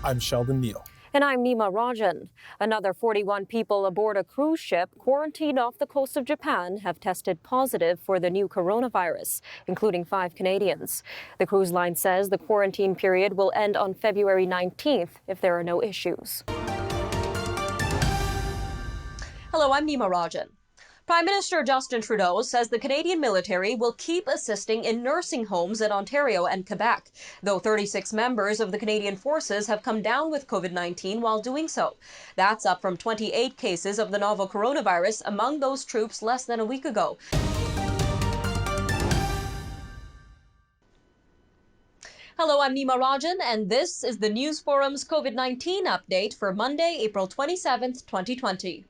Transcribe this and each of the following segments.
I'm Sheldon Neal. And I'm Nima Rajan. Another 41 people aboard a cruise ship quarantined off the coast of Japan have tested positive for the new coronavirus, including 5 Canadians. The cruise line says the quarantine period will end on February 19th if there are no issues. Hello, I'm Nima Rajan. Prime Minister Justin Trudeau says the Canadian military will keep assisting in nursing homes in Ontario and Quebec, though 36 members of the Canadian Forces have come down with COVID-19 while doing so. That's up from 28 cases of the novel coronavirus among those troops less than a week ago. Hello, I'm Nima Rajan, and this is the News Forum's COVID-19 update for Monday, April 27th, 2020.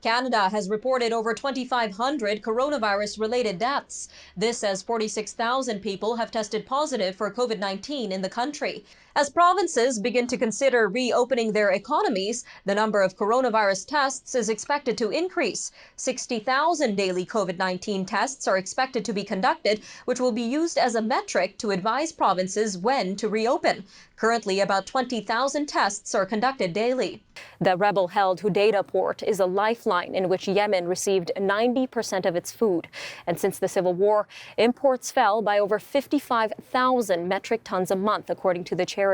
Canada has reported over 2,500 coronavirus-related deaths. This as 46,000 people have tested positive for COVID-19 in the country. As provinces begin to consider reopening their economies, the number of coronavirus tests is expected to increase. 60,000 daily COVID-19 tests are expected to be conducted, which will be used as a metric to advise provinces when to reopen. Currently, about 20,000 tests are conducted daily. The rebel-held Hodeida port is a lifeline in which Yemen received 90% of its food. And since the civil war, imports fell by over 55,000 metric tons a month, according to the charity.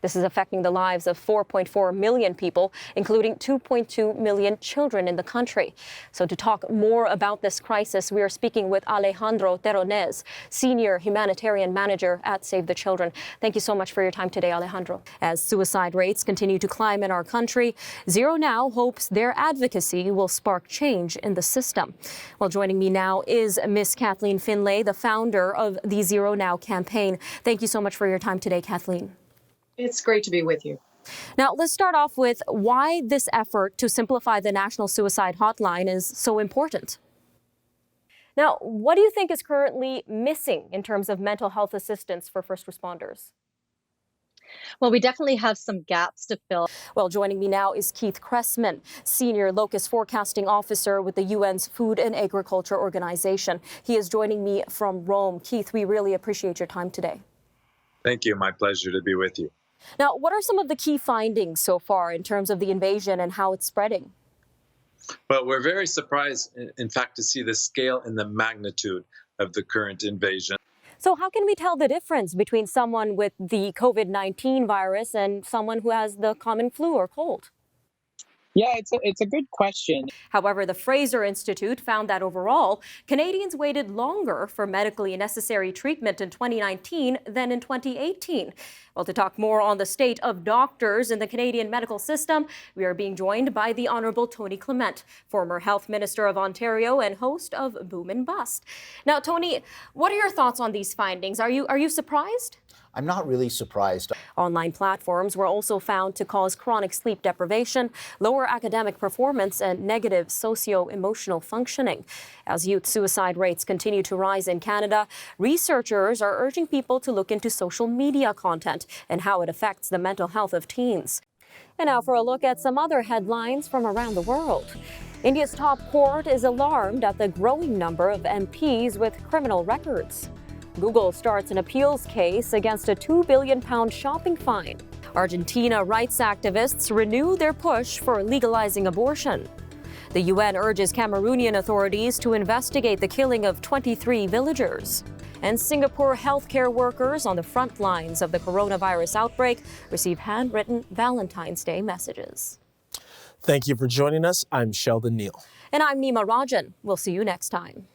This is affecting the lives of 4.4 million people, including 2.2 million children in the country. So to talk more about this crisis, we are speaking with Alejandro Terronez, Senior Humanitarian Manager at Save the Children. Thank you so much for your time today, Alejandro. As suicide rates continue to climb in our country, Zero Now hopes their advocacy will spark change in the system. Well, joining me now is Miss Kathleen Finlay, the founder of the Zero Now campaign. Thank you so much for your time today, Kathleen. It's great to be with you. Now, let's start off with why this effort to simplify the National Suicide Hotline is so important. Now, what do you think is currently missing in terms of mental health assistance for first responders? Well, we definitely have some gaps to fill. Well, joining me now is Keith Cressman, Senior Locust Forecasting Officer with the UN's Food and Agriculture Organization. He is joining me from Rome. Keith, we really appreciate your time today. Thank you. My pleasure to be with you. Now, what are some of the key findings so far in terms of the invasion and how it's spreading? Well, we're very surprised, in fact, to see the scale and the magnitude of the current invasion. So how can we tell the difference between someone with the COVID-19 virus and someone who has the common flu or cold? Yeah, it's a good question. However, the Fraser Institute found that overall, Canadians waited longer for medically necessary treatment in 2019 than in 2018. Well, to talk more on the state of doctors in the Canadian medical system, we are being joined by the Honourable Tony Clement, former Health Minister of Ontario and host of Boom and Bust. Now, Tony, what are your thoughts on these findings? Are you surprised? I'm not really surprised. Online platforms were also found to cause chronic sleep deprivation, lower academic performance, and negative socio-emotional functioning. As youth suicide rates continue to rise in Canada, researchers are urging people to look into social media content and how it affects the mental health of teens. And now for a look at some other headlines from around the world. India's top court is alarmed at the growing number of MPs with criminal records. Google starts an appeals case against a £2 billion shopping fine. Argentina rights activists renew their push for legalizing abortion. The UN urges Cameroonian authorities to investigate the killing of 23 villagers. And Singapore healthcare workers on the front lines of the coronavirus outbreak receive handwritten Valentine's Day messages. Thank you for joining us. I'm Sheldon Neal. And I'm Nima Rajan. We'll see you next time.